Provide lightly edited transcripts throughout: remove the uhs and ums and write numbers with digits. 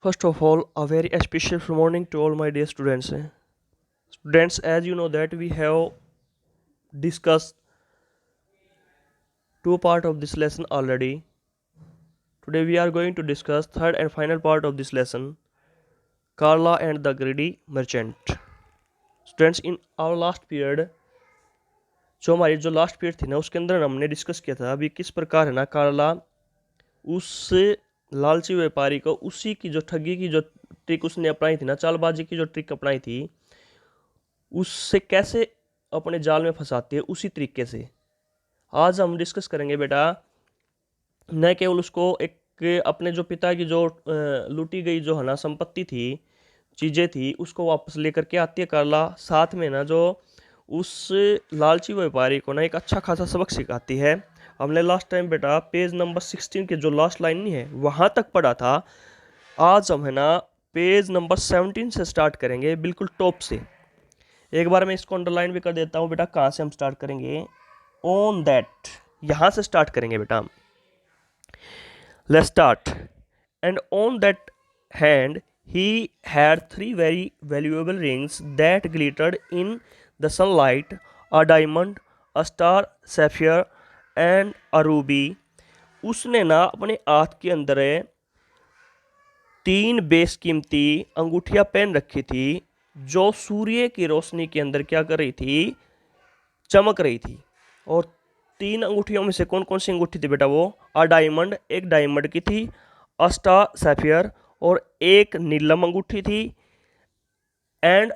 First of all, a very special morning to all my dear students. Students, as you know that we have discussed two part of this lesson already. Today we are going to discuss third and final part of this lesson, Carla and the greedy merchant. Students, in our last period, जो हमारी जो last period थी ना उसके अंदर हमने discuss किया था अभी किस प्रकार है ना कार्ला उस लालची व्यापारी को उसी की जो ठगी की जो ट्रिक उसने अपनाई थी ना चालबाजी की जो ट्रिक अपनाई थी उससे कैसे अपने जाल में फंसाती है उसी तरीके से आज हम डिस्कस करेंगे बेटा। न केवल उसको एक अपने जो पिता की जो लूटी गई जो है ना संपत्ति थी चीज़ें थी उसको वापस लेकर के आती है कार्ला, साथ में ना जो उस लालची व्यापारी को ना एक अच्छा खासा सबक सिखाती है। हमने लास्ट टाइम बेटा पेज नंबर 16 के जो लास्ट लाइन नहीं है वहाँ तक पढ़ा था। आज हम है ना पेज नंबर 17 से स्टार्ट करेंगे बिल्कुल टॉप से। एक बार मैं इसको अंडरलाइन भी कर देता हूँ बेटा। कहाँ से हम स्टार्ट करेंगे? ऑन दैट, यहाँ से स्टार्ट करेंगे बेटा। Let's start. And on that hand he had 3 very valuable rings that glittered in the sunlight, a diamond, a star sapphire and a ruby. उसने ना अपने हाथ के अंदर 3 बेशकीमती अंगूठियां पहन रखी थी जो सूर्य की रोशनी के अंदर क्या कर रही थी? चमक रही थी। और 3 अंगूठियों में से कौन कौन सी अंगूठी थी बेटा? वो अ डायमंड, एक डायमंड की थी, अ स्टार सैफियर और एक नीलम अंगूठी थी, एंड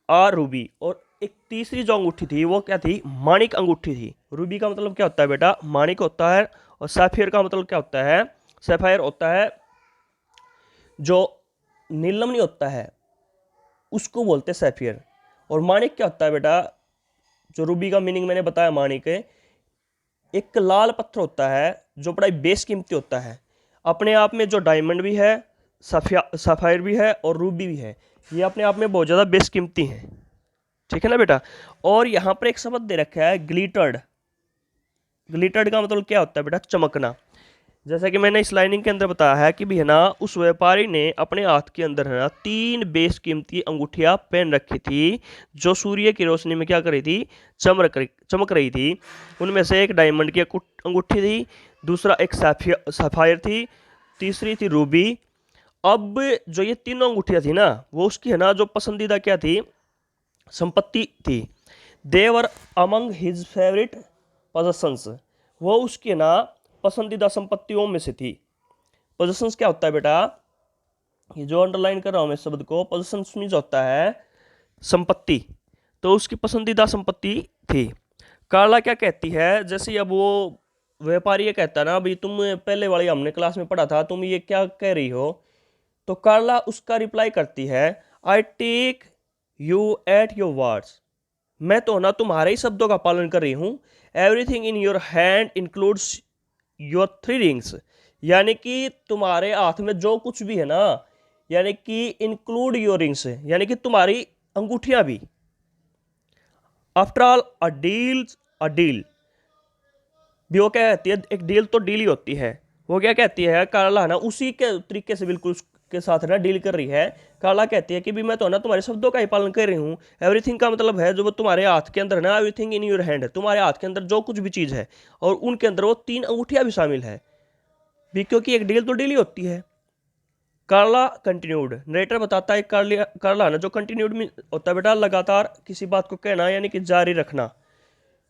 आ रूबी, और एक तीसरी जो अंगूठी थी वो क्या थी? माणिक अंगूठी थी। रूबी का मतलब क्या होता है बेटा? माणिक होता है। और सैफियर का मतलब क्या होता है? सैफायर होता है जो नीलम नहीं होता है उसको बोलते हैं सैफियर। और माणिक क्या होता है बेटा? जो रूबी का मीनिंग मैंने बताया, माणिक एक लाल पत्थर होता है जो बड़ा बेस कीमती होता है। अपने आप में जो डायमंड भी है, सफायर भी है और रूबी भी है, ये अपने आप में बहुत ज़्यादा बेस कीमती हैं। ठीक है ना बेटा? और यहाँ पर एक शब्द दे रखा है ग्लिटर्ड। ग्लिटर्ड का मतलब क्या होता है बेटा? चमकना। जैसा कि मैंने इस लाइनिंग के अंदर बताया है कि भी है ना उस व्यापारी ने अपने हाथ के अंदर है ना 3 बेस कीमती अंगूठियां पहन रखी थी जो सूर्य की रोशनी में क्या कर रही थी? चमक रही थी। उनमें से एक डायमंड की अंगूठी थी, दूसरा एक सफायर थी, तीसरी थी रूबी। अब जो ये तीनों अंगूठियां थी ना वो उसकी है ना जो पसंदीदा क्या थी? संपत्ति थी। देवर अमंग हिज फेवरेट पोजेशंस, वो उसकी ना पसंदीदा संपत्तियों में से थी। पोजेशंस क्या होता है बेटा? ये जो अंडरलाइन कर रहा हूं मैं शब्द को, पोजेशंस मीन्स होता है संपत्ति। तो उसकी पसंदीदा संपत्ति थी। कार्ला क्या कहती है? जैसे अब वो व्यापारी ये कहता है ना, अभी तुम पहले वाली हमने क्लास में पढ़ा था, तुम ये क्या कह रही हो? तो कार्ला उसका रिप्लाई करती है, I take you at your words, मैं तो ना तुम्हारे ही शब्दों का पालन कर रही हूं। Everything in your hand includes your 3 rings, यानी कि तुम्हारे हाथ में जो कुछ भी है ना, यानी कि इंक्लूड योर रिंग्स, यानी कि तुम्हारी अंगूठियां भी। आफ्टर ऑल अ डील भी वो क्या कहती है? एक डील तो डील ही होती है। वो क्या कहती है कार्ला ना उसी के तरीके से बिल्कुल उसके साथ ना डील कर रही है। कार्ला कहती है कि भी मैं तो ना तुम्हारे शब्दों का ही पालन कर रही हूँ। एवरीथिंग का मतलब है जो वो तुम्हारे हाथ के अंदर ना, एवरीथिंग इन योर हैंड है, तुम्हारे हाथ के अंदर जो कुछ भी चीज़ है, और उनके अंदर वो 3 अंगूठियां भी शामिल है भी, क्योंकि एक डील तो डील ही होती है। कार्ला कंटिन्यूड, नरेटर बताता है कार्ला ना जो कंटिन्यूड में होता है बेटा लगातार किसी बात को कहना, यानी कि जारी रखना।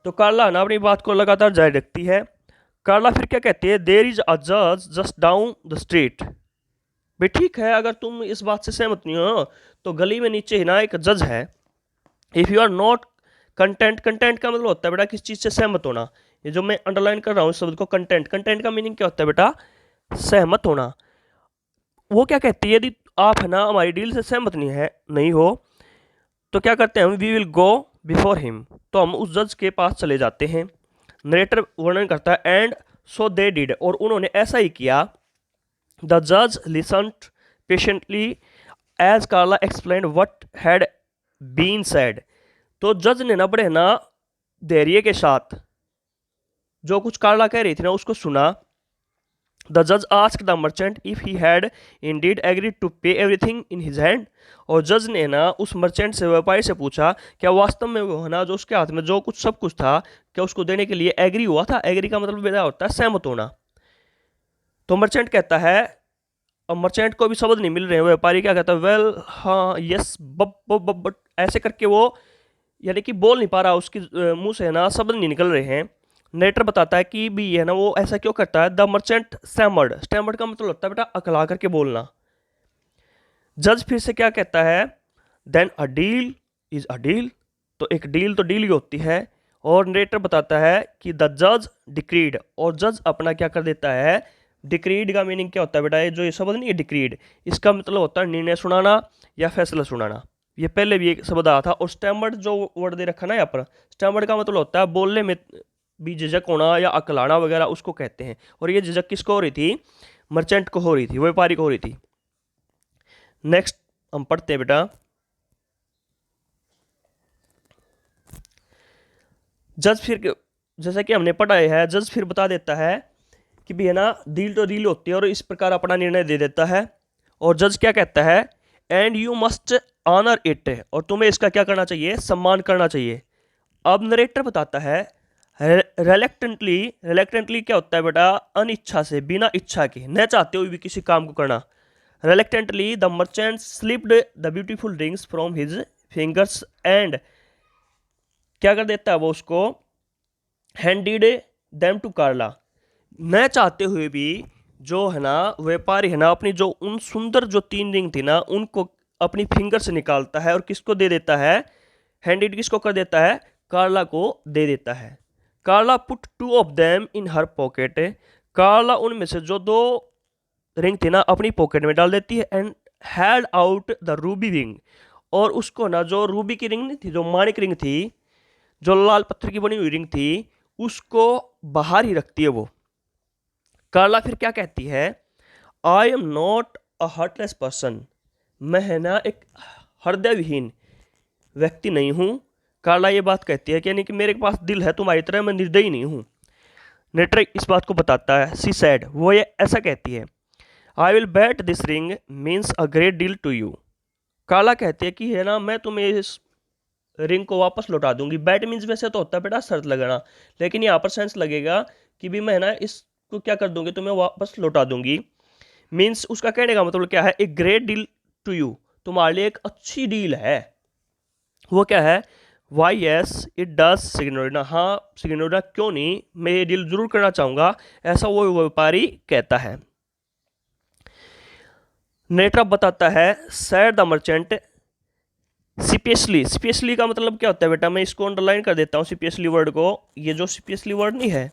तो कार्ला ना अपनी बात को लगातार जारी रखती है। कार्ला फिर क्या कहती है? देयर इज अ जज जस्ट डाउन द स्ट्रीट। भाई ठीक है, अगर तुम इस बात से सहमत नहीं हो तो गली में नीचे ही ना एक जज है। If you are not content, content का मतलब होता है बेटा किस चीज़ से सहमत होना। ये जो मैं अंडरलाइन कर रहा हूँ इस शब्द को कंटेंट, कंटेंट का मीनिंग क्या होता है बेटा? सहमत होना। वो क्या कहती है? यदि आप है ना हमारी डील से सहमत नहीं हो तो क्या करते हैं हम? We will go before him, तो हम उस जज के पास चले जाते हैं। नरेटर वर्णन करता है, एंड सो दे डिड, और उन्होंने ऐसा ही किया। द जज listened patiently as Carla explain what had been said. तो जज ने ना बड़े ना धैर्य के साथ जो कुछ कार्ला कह रही थी ना उसको सुना। द जज ask the merchant if he had indeed agreed to pay everything in his hand. और जज ने ना उस मर्चेंट से, व्यापारी से पूछा क्या वास्तव में वो है ना जो उसके हाथ में जो कुछ सब कुछ था क्या उसको देने के लिए एग्री हुआ था। एग्री का मतलब क्या होता है, सहमत होना। तो मर्चेंट कहता है, अब मर्चेंट को भी शब्द नहीं मिल रहे हैं, व्यापारी क्या कहता है, वेल हाँ यस बट ऐसे करके वो यानी कि बोल नहीं पा रहा, उसकी मुंह से ना शब्द नहीं निकल रहे हैं। नेटर बताता है कि भी ये ना वो ऐसा क्यों करता है। द मर्चेंट स्टैमर्ड, स्टैमर्ड का मतलब होता है बेटा अकला करके बोलना। जज फिर से क्या कहता है, then a deal is a deal, तो एक डील तो डील ही होती है। और नरेटर बताता है कि द जज डिक्रीड, और जज अपना क्या कर देता है, डिक्रीड का मीनिंग क्या होता है बेटा, ये जो ये शब्द नहीं है डिक्रीड, इसका मतलब होता है निर्णय सुनाना या फैसला सुनाना। ये पहले भी एक शब्द आया था। और स्टैमर्ड जो वर्ड दे रखा ना यहाँ पर, स्टैमर्ड का मतलब होता है बोलने में भी झिझक होना या अकलाना वगैरह, उसको कहते हैं। और ये झिझक किसको हो रही थी, मर्चेंट को हो रही थी, व्यापारी को हो रही थी। नेक्स्ट हम पढ़ते हैं बेटा, जज फिर जैसा कि हमने पढ़ा है, जज फिर बता देता है कि भी है ना डील तो डील होती है, और इस प्रकार अपना निर्णय दे देता है। और जज क्या कहता है, and you must honour it, और तुम्हें इसका क्या करना चाहिए, सम्मान करना चाहिए। अब नरेटर बताता है, रेलेक्टेंटली, रेलेक्टेंटली क्या होता है बेटा, अनिच्छा से, बिना इच्छा के, न चाहते हुए भी किसी काम को करना। Reluctantly the merchant slipped the beautiful rings from his fingers and, क्या कर देता है वो उसको, हैंडिड देम टू कार्ला। न चाहते हुए भी जो है ना व्यापारी है ना अपनी जो उन सुंदर जो 3 रिंग थी ना उनको अपनी फिंगर से निकालता है और किसको दे देता है, हैंडिड किसको कर देता है, कार्ला को दे देता है। Carla put 2 of them in her pocket, Carla उनमें से जो 2 रिंग थी ना अपनी पॉकेट में डाल देती है। And had out the Ruby ring, और उसको ना जो रूबी की रिंग नहीं थी, जो माणिक रिंग थी, जो लाल पत्थर की बनी हुई रिंग थी, उसको बाहर ही रखती है वो। कार्ला फिर क्या कहती है, I am not a heartless person, मैं है ना एक हृदय विहीन व्यक्ति नहीं हूं। कार्ला ये बात कहती है कि यानी कि मेरे पास दिल है तुम्हारी तरह, मैं निर्दयी नहीं हूं। नेटर इस बात को बताता है, सी सैड, वो ये ऐसा कहती है, I will bet this ring means a great deal to you. Carla कहती है कि है ना मैं तुम्हें इस रिंग को वापस लौटा दूंगी। बैट मीन्स वैसे तो होता है बेटा शर्त लगाना, लेकिन यहाँ पर सेंस लगेगा कि भी मैं ना इसको क्या कर दूंगी, तुम्हें वापस लौटा दूंगी। मीन्स उसका कहने का मतलब क्या है, एक ग्रेट डील टू यू, तुम्हारे लिए एक अच्छी डील है। वो क्या है, वाई यस इट डज सिग्नोरिना, हाँ सिग्नोरिना क्यों नहीं, मैं ये डील जरूर करना चाहूंगा, ऐसा वो व्यापारी कहता है। नेटर बताता है, sad the merchant specially, specially का मतलब क्या होता है बेटा, मैं इसको अंडरलाइन कर देता हूँ स्पेशली वर्ड को। ये जो स्पेशली वर्ड नहीं है,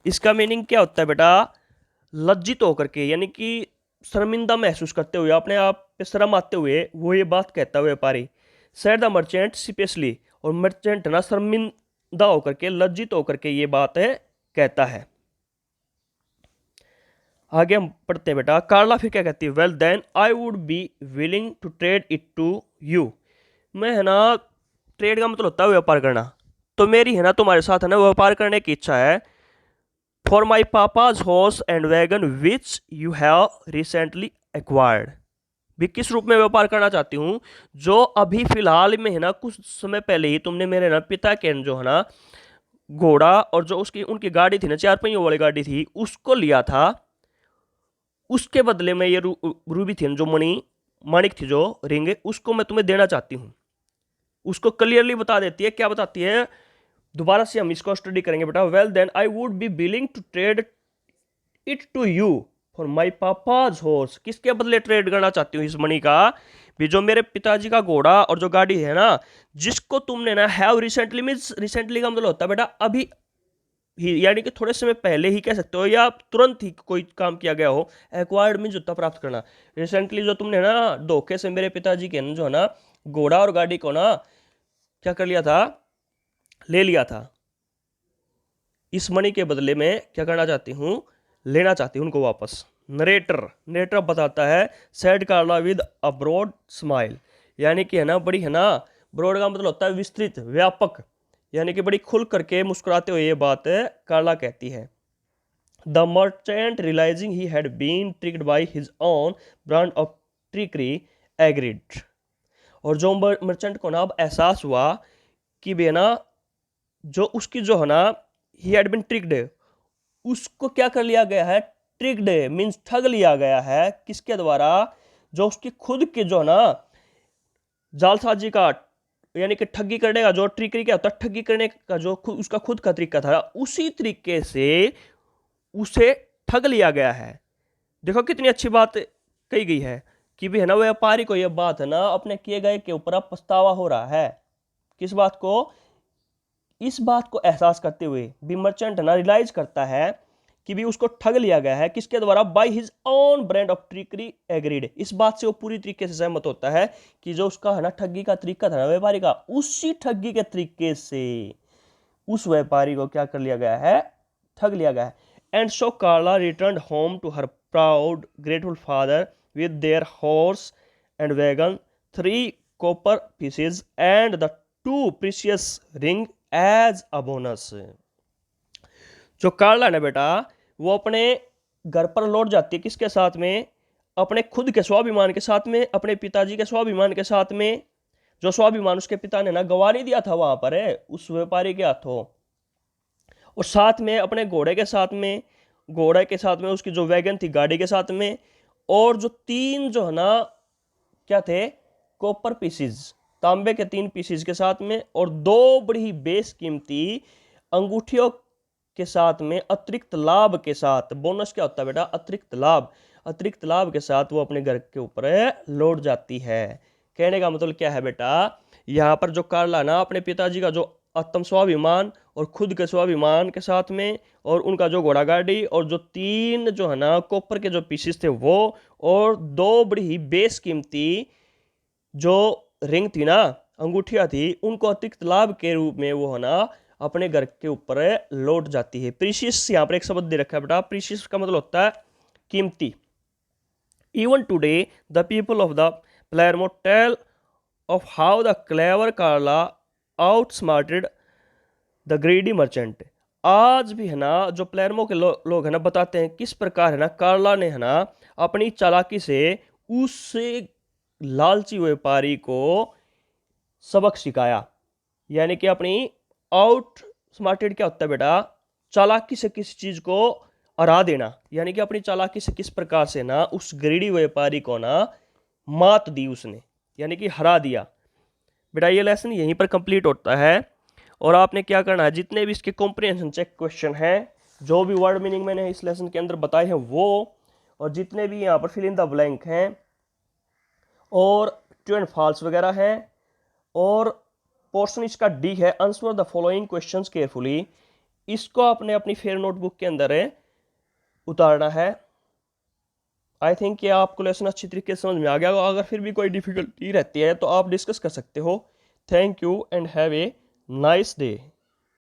इसका मीनिंग क्या होता है बेटा, लज्जित होकर के, यानी कि शर्मिंदा महसूस करते हुए, अपने आप पे शर्म आते हुए वो ये बात कहता है व्यापारी। सैड द मर्चेंट स्पेशली, और मर्चेंट ना शर्मिंदा होकर के, लज्जित होकर के ये बात है कहता है। आगे हम पढ़ते हैं बेटा, कार्ला फिर क्या कहती है, well then I would be willing to trade it to you, मैं है ना ट्रेड का मतलब होता है व्यापार करना, तो मेरी है ना तुम्हारे साथ है ना व्यापार करने की इच्छा है। For my papa's horse and wagon which you have recently acquired, भी किस रूप में व्यापार करना चाहती हूँ, जो अभी फिलहाल में है ना कुछ समय पहले ही तुमने मेरे ना पिता के जो है ना घोड़ा और जो उसकी उनकी गाड़ी थी ना 4 पहियों वाली गाड़ी थी उसको लिया था, उसके बदले में ये रूबी थी जो माणिक थी जो रिंग, उसको मैं तुम्हें देना चाहती हूँ। उसको क्लियरली बता देती है, क्या बताती है, दोबारा से हम इसको स्टडी करेंगे बेटा। Well then I would be willing to trade it to you for my papa's horse, किसके बदले ट्रेड करना चाहती हूँ इस मनी का, भी जो मेरे पिताजी का घोड़ा और जो गाड़ी है ना, जिसको तुमने ना हैव रिसेंटली, मीन्स रिसेंटली का मतलब होता है बेटा अभी ही, यानी कि थोड़े समय पहले ही कह सकते हो, या तुरंत ही कोई काम किया गया हो। एक्वायर्ड मीन जुत्ता प्राप्त करना, रिसेंटली जो तुमने ना धोखे से मेरे पिताजी के जो है ना घोड़ा और गाड़ी को ना क्या कर लिया था, ले लिया था, इस मनी के बदले में क्या करना चाहती हूँ, लेना चाहती हूँ उनको वापस। नरेटर बताता है, said Carla with a broad smile, यानी कि है ना बड़ी है ना, ब्रॉड का मतलब होता है विस्तृत व्यापक, यानी कि बड़ी खुल करके मुस्कुराते हुए ये बात कार्ला कहती है। The merchant realising he had been tricked by his own brand of trickery agreed. और जो मर्चेंट को ना अब एहसास हुआ कि बे ना जो उसकी जो है ना ही हैड बीन ट्रिक्ड, उसको क्या कर लिया गया है, ट्रिक्ड मींस ठग लिया गया है। किसके द्वारा, जो उसकी खुद के जो है ना जालसाजी का, यानी कि ठगी करने का जो ट्रिकरी क्या होता है, ठगी करने का जो उसका खुद का तरीका था, उसी तरीके से उसे ठग लिया गया है। देखो कितनी अच्छी बात कही गई है कि भी है ना व्यापारी को यह बात है ना अपने किए गए के ऊपर पछतावा हो रहा है। किस बात को, इस बात को एहसास करते हुए भी मर्चेंट ना रियलाइज करता है कि भी उसको ठग लिया गया है। किसके द्वारा, bye his own brand of trickery agreed. इस बात से वो पूरी तरीके से सहमत होता है कि जो उसका है ना ठगी का तरीका था ना व्यापारी का, उसी ठगी के तरीके से उस व्यापारी को क्या कर लिया गया है, ठग लिया गया है। And so Carla return home to her proud grateful father with their horse and wagon, 3 copper pieces and the 2 precious ring as a bonus. जो कार्ला है ना बेटा, वो अपने घर पर लौट जाती है किसके साथ में, अपने खुद के स्वाभिमान के साथ में, अपने पिताजी के स्वाभिमान के साथ में, जो स्वाभिमान उसके पिता ने ना गवा नहीं दिया था वहां पर है उस व्यापारी के हाथों, और साथ में अपने घोड़े के साथ में, घोड़े के साथ में उसकी जो वैगन थी गाड़ी के साथ में, और जो 3 जो है ना क्या थे, कॉपर पीसीज, तांबे के 3 पीसीज के साथ में, और 2 बड़ी ही बेशकीमती अंगूठियों के साथ में, अतिरिक्त लाभ के साथ। बोनस क्या होता है बेटा, अतिरिक्त लाभ। अतिरिक्त लाभ के साथ वो अपने घर के ऊपर लौट जाती है। कहने का मतलब क्या है बेटा, यहाँ पर जो कार्ला ना अपने पिताजी का जो आत्म स्वाभिमान और खुद के स्वाभिमान के साथ में, और उनका जो घोड़ा गाड़ी, और जो 3 जो है ना कॉपर के जो पीसेस थे वो, और 2 बड़ी ही बेशकीमती जो रिंग थी ना, अंगूठियां थी, उनको अतिरिक्त लाभ के रूप में वो है ना अपने घर के ऊपर लौट जाती है। प्रीशियस यहाँ पर एक शब्द दे रखा है बेटा, प्रीशियस का मतलब होता है कीमती। Even today the people of the Palermo tell of how the clever Carla outsmarted the greedy merchant. आज भी है ना जो प्लेयरमो के लोग है ना बताते हैं किस प्रकार है ना कार्ला ने है ना अपनी चालाकी से उस लालची व्यापारी को सबक सिखाया। यानी कि अपनी आउट स्मार्टेड क्या होता है बेटा, चालाकी से किसी चीज को हरा देना, यानी कि अपनी चालाकी से किस प्रकार से ना उस ग्रीडी व्यापारी को ना मात दी उसने, यानी कि हरा दिया। बेटा ये लेसन यहीं पर कंप्लीट होता है। और आपने क्या करना है, जितने भी इसके कॉम्प्रिहेंशन चेक क्वेश्चन हैं, जो भी वर्ड मीनिंग मैंने इस लेसन के अंदर बताए हैं वो, और जितने भी यहाँ पर फिल इन द ब्लैंक हैं, और ट्रू एंड फॉल्स वगैरह हैं, और पोर्शन इसका डी है, answer the following questions carefully, इसको आपने अपनी फेयर नोटबुक के अंदर उतारना है। आई थिंक ये आपको लेसन अच्छी तरीके से समझ में आ गया। अगर फिर भी कोई डिफिकल्टी रहती है तो आप डिस्कस कर सकते हो। Thank you and have a nice day.